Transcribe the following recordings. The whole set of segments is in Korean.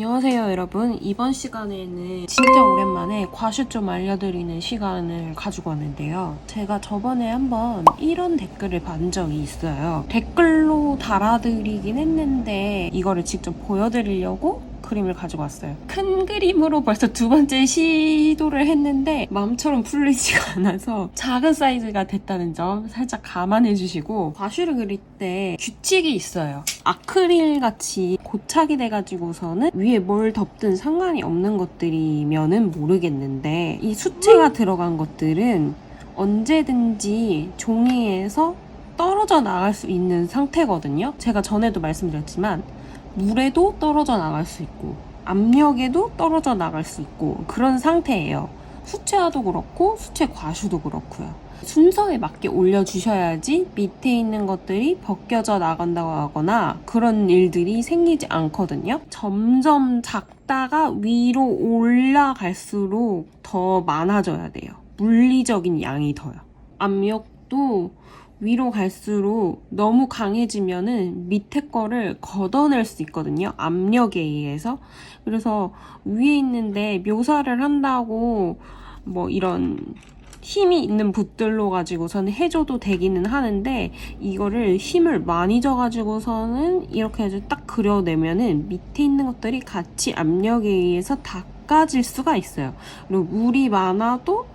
안녕하세요 여러분. 이번 시간에는 진짜 오랜만에 과슈 좀 알려드리는 시간을 가지고 왔는데요. 제가 저번에 한번 이런 댓글을 본 적이 있어요. 댓글로 달아드리긴 했는데 이거를 직접 보여드리려고 그림을 가지고 왔어요. 큰 그림으로 벌써 두 번째 시도를 했는데 마음처럼 풀리지가 않아서 작은 사이즈가 됐다는 점 살짝 감안해 주시고, 과슈를 그릴 때 규칙이 있어요. 아크릴 같이 고착이 돼가지고서는 위에 뭘 덮든 상관이 없는 것들이면은 모르겠는데, 이 수채가 들어간 것들은 언제든지 종이에서 떨어져 나갈 수 있는 상태거든요. 제가 전에도 말씀드렸지만 물에도 떨어져 나갈 수 있고 압력에도 떨어져 나갈 수 있고 그런 상태예요. 수채화도 그렇고 수채 과슈도 그렇고요. 순서에 맞게 올려주셔야지 밑에 있는 것들이 벗겨져 나간다고 하거나 그런 일들이 생기지 않거든요. 점점 작다가 위로 올라갈수록 더 많아져야 돼요. 물리적인 양이 더요. 압력도 위로 갈수록 너무 강해지면은 밑에 거를 걷어낼 수 있거든요. 압력에 의해서. 그래서 위에 있는데 묘사를 한다고 뭐 이런 힘이 있는 붓들로 가지고서는 해줘도 되기는 하는데, 이거를 힘을 많이 줘가지고서는 이렇게 해서 딱 그려내면은 밑에 있는 것들이 같이 압력에 의해서 닦아질 수가 있어요. 그리고 물이 많아도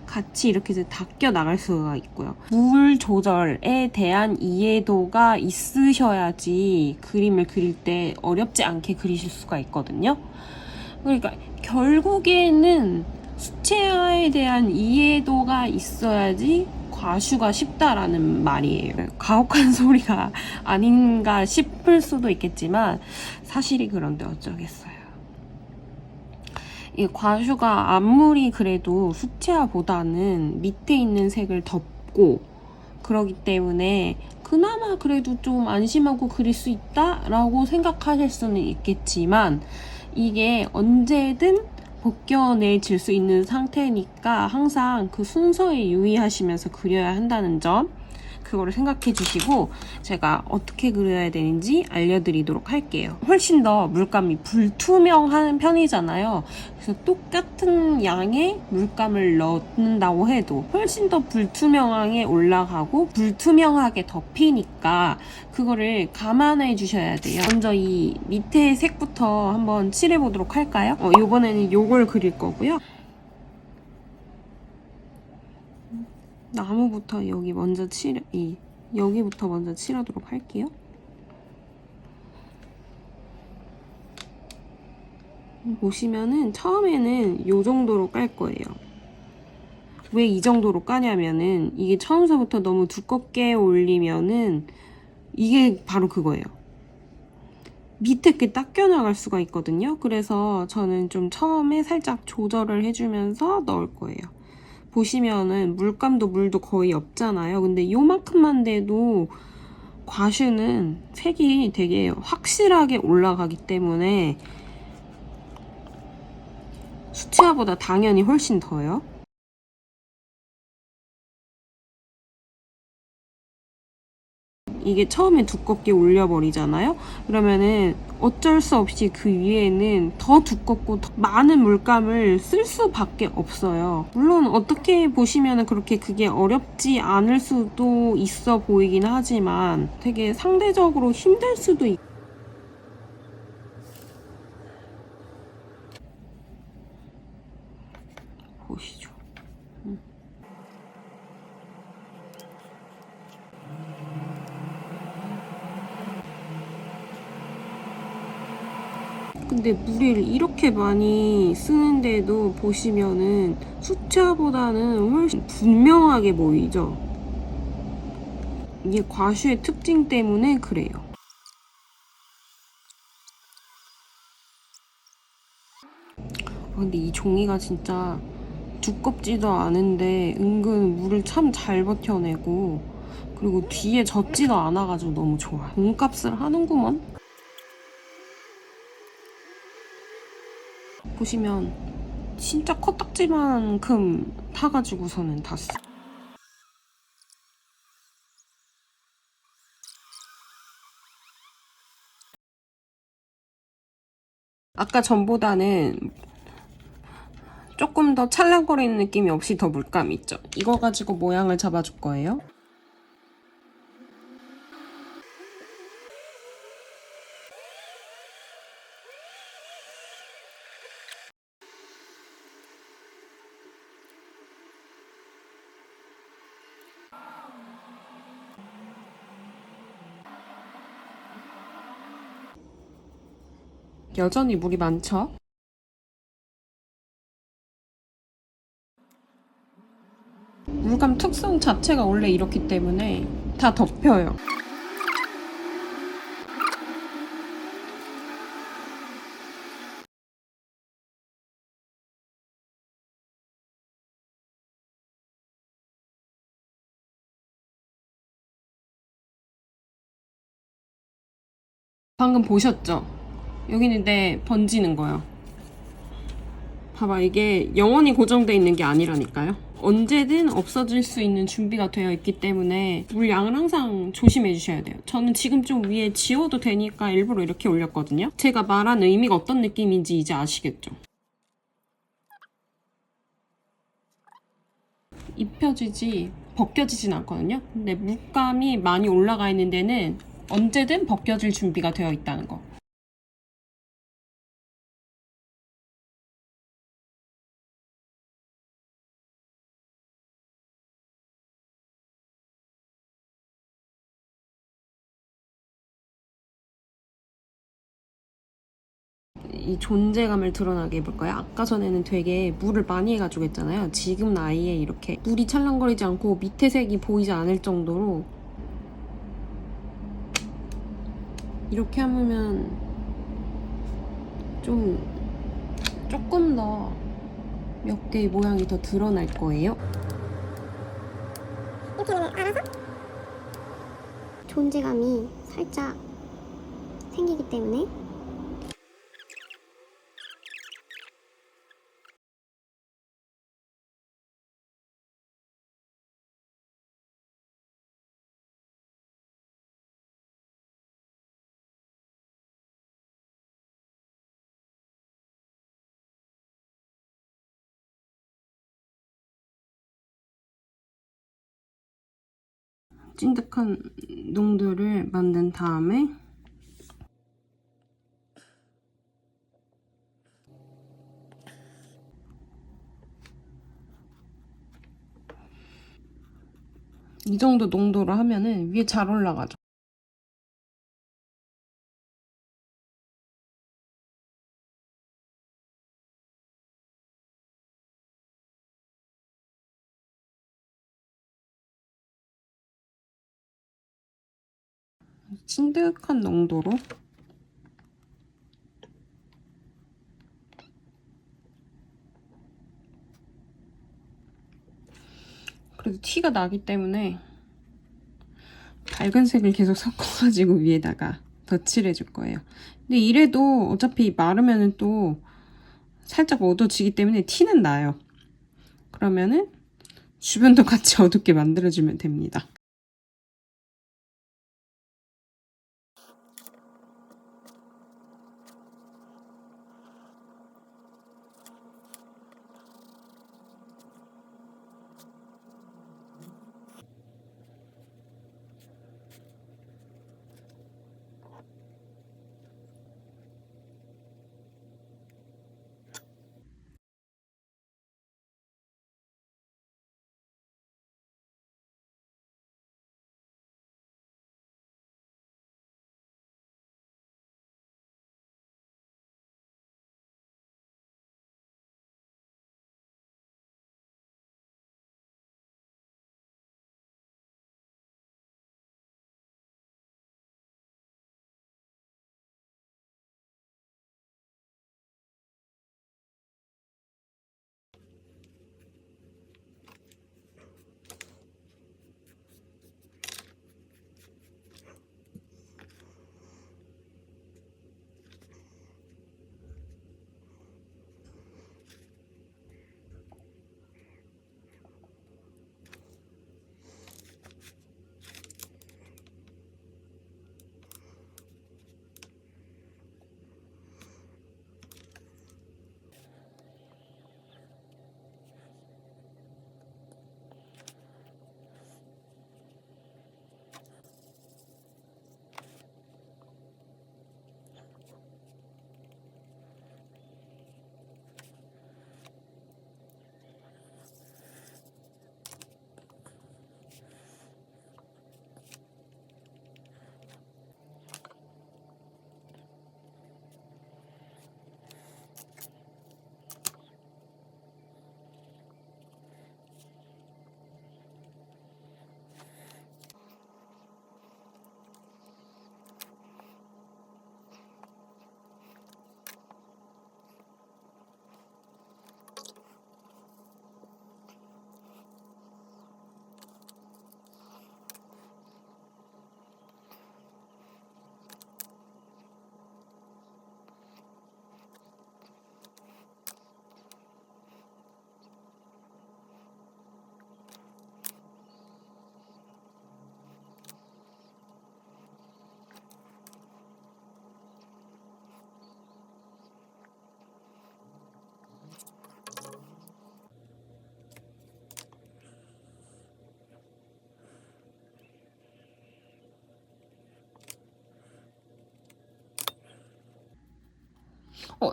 같이 이렇게 닦여 나갈 수가 있고요. 물 조절에 대한 이해도가 있으셔야지 그림을 그릴 때 어렵지 않게 그리실 수가 있거든요. 그러니까 결국에는 수채화에 대한 이해도가 있어야지 과슈가 쉽다라는 말이에요. 가혹한 소리가 아닌가 싶을 수도 있겠지만 사실이 그런데 어쩌겠어요. 이 과슈가 아무리 그래도 수채화보다는 밑에 있는 색을 덮고 그러기 때문에 그나마 그래도 좀 안심하고 그릴 수 있다라고 생각하실 수는 있겠지만, 이게 언제든 벗겨내질 수 있는 상태니까 항상 그 순서에 유의하시면서 그려야 한다는 점, 그거를 생각해 주시고 제가 어떻게 그려야 되는지 알려드리도록 할게요. 훨씬 더 물감이 불투명한 편이잖아요. 그래서 똑같은 양의 물감을 넣는다고 해도 훨씬 더 불투명하게 올라가고 불투명하게 덮이니까 그거를 감안해 주셔야 돼요. 먼저 이 밑에 색부터 한번 칠해 보도록 할까요? 이번에는 요걸 그릴 거고요. 나무부터 여기부터 먼저 칠하도록 할게요. 보시면은 처음에는 요 정도로 깔 거예요. 왜 이 정도로 까냐면은 이게 처음서부터 너무 두껍게 올리면은 이게 바로 그거예요. 밑에 게 닦여 나갈 수가 있거든요. 그래서 저는 좀 처음에 살짝 조절을 해주면서 넣을 거예요. 보시면은 물도 거의 없잖아요. 근데 요만큼만 돼도 과슈는 색이 되게 확실하게 올라가기 때문에 수채화보다 당연히 훨씬 더요. 이게 처음에 두껍게 올려버리잖아요. 그러면은 어쩔 수 없이 그 위에는 더 두껍고 더 많은 물감을 쓸 수밖에 없어요. 물론 어떻게 보시면은 그렇게 그게 어렵지 않을 수도 있어 보이긴 하지만 되게 상대적으로 힘들 수도 있고, 보시죠. 근데 물을 이렇게 많이 쓰는데도 보시면은 수채화보다는 훨씬 분명하게 보이죠? 이게 과슈의 특징 때문에 그래요. 근데 이 종이가 진짜 두껍지도 않은데 은근 물을 참 잘 버텨내고, 그리고 뒤에 젖지도 않아가지고 너무 좋아. 몸값을 하는구먼. 보시면 진짜 코딱지만큼 타가지고서는 다 써. 아까 전보다는 조금 더 찰랑거리는 느낌이 없이 더 물감이 있죠. 이거 가지고 모양을 잡아줄 거예요. 여전히 물이 많죠? 물감 특성 자체가 원래 이렇기 때문에 다 덮여요. 방금 보셨죠? 여기는 내 번지는 거예요. 봐봐, 이게 영원히 고정돼 있는 게 아니라니까요. 언제든 없어질 수 있는 준비가 되어 있기 때문에 물량을 항상 조심해 주셔야 돼요. 저는 지금 좀 위에 지워도 되니까 일부러 이렇게 올렸거든요. 제가 말한 의미가 어떤 느낌인지 이제 아시겠죠? 입혀지지 벗겨지진 않거든요. 근데 물감이 많이 올라가 있는 데는 언제든 벗겨질 준비가 되어 있다는 거. 이 존재감을 드러나게 해볼까요? 아까 전에는 되게 물을 많이 해가지고 했잖아요. 지금은 아예 이렇게 물이 찰랑거리지 않고 밑에 색이 보이지 않을 정도로 이렇게 하면 좀 조금 더 몇 개의 모양이 더 드러날 거예요. 이렇게 하면 알아서 존재감이 살짝 생기기 때문에 찐득한 농도를 만든 다음에 이 정도 농도로 하면은 위에 잘 올라가죠. 찐득한 농도로 그래도 티가 나기 때문에 밝은 색을 계속 섞어가지고 위에다가 덧칠해줄 거예요. 근데 이래도 어차피 마르면은 또 살짝 어두워지기 때문에 티는 나요. 그러면은 주변도 같이 어둡게 만들어주면 됩니다.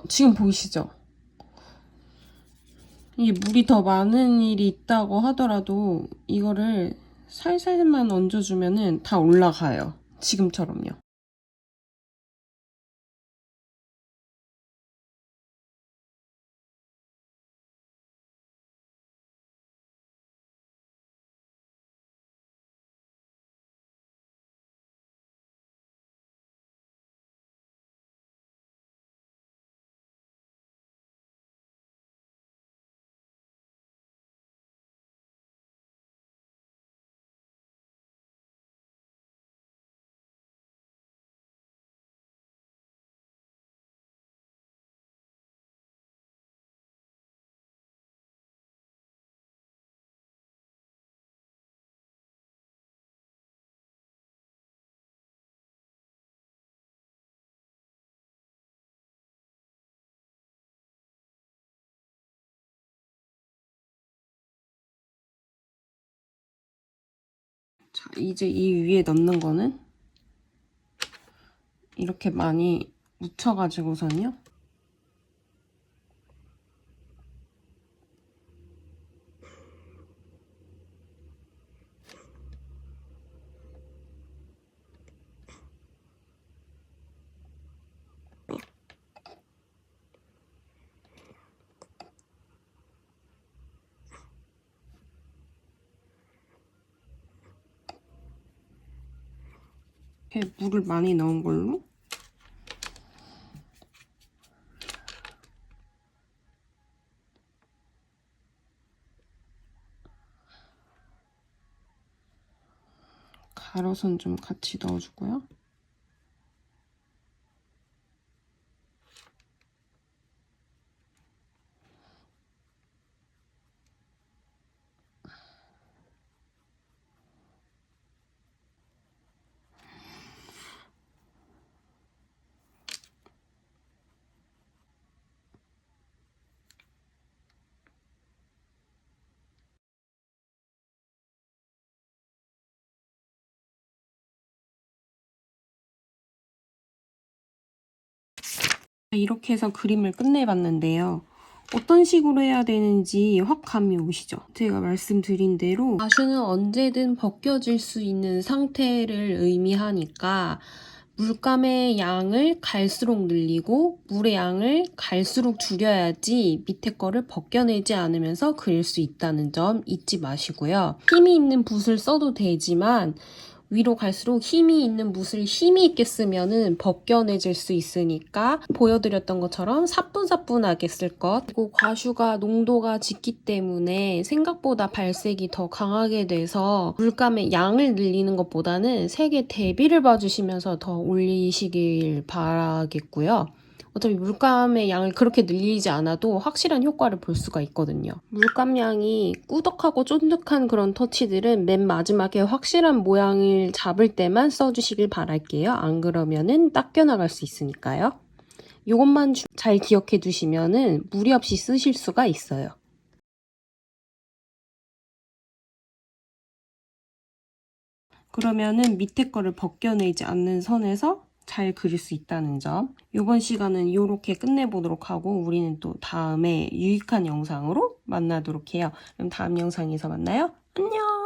지금 보이시죠? 이게 물이 더 많은 일이 있다고 하더라도 이거를 살살만 얹어주면은 다 올라가요. 지금처럼요. 자, 이제 이 위에 넣는 거는 이렇게 많이 묻혀가지고선요. 이렇게 물을 많이 넣은 걸로 가로선 좀 같이 넣어주고요. 이렇게 해서 그림을 끝내봤는데요. 어떤 식으로 해야 되는지 확 감이 오시죠? 제가 말씀드린 대로 가슈는 언제든 벗겨질 수 있는 상태를 의미하니까 물감의 양을 갈수록 늘리고 물의 양을 갈수록 줄여야지 밑에 거를 벗겨내지 않으면서 그릴 수 있다는 점 잊지 마시고요. 힘이 있는 붓을 써도 되지만 위로 갈수록 힘이 있는 붓을 힘이 있게 쓰면은 벗겨내질 수 있으니까 보여드렸던 것처럼 사뿐사뿐하게 쓸 것. 그리고 과슈가 농도가 짙기 때문에 생각보다 발색이 더 강하게 돼서 물감의 양을 늘리는 것보다는 색의 대비를 봐주시면서 더 올리시길 바라겠고요. 어차피 물감의 양을 그렇게 늘리지 않아도 확실한 효과를 볼 수가 있거든요. 물감 양이 꾸덕하고 쫀득한 그런 터치들은 맨 마지막에 확실한 모양을 잡을 때만 써주시길 바랄게요. 안 그러면은 닦여나갈 수 있으니까요. 이것만 잘 기억해 두시면은 무리 없이 쓰실 수가 있어요. 그러면은 밑에 거를 벗겨내지 않는 선에서 잘 그릴 수 있다는 점. 이번 시간은 이렇게 끝내보도록 하고 우리는 또 다음에 유익한 영상으로 만나도록 해요. 그럼 다음 영상에서 만나요. 안녕!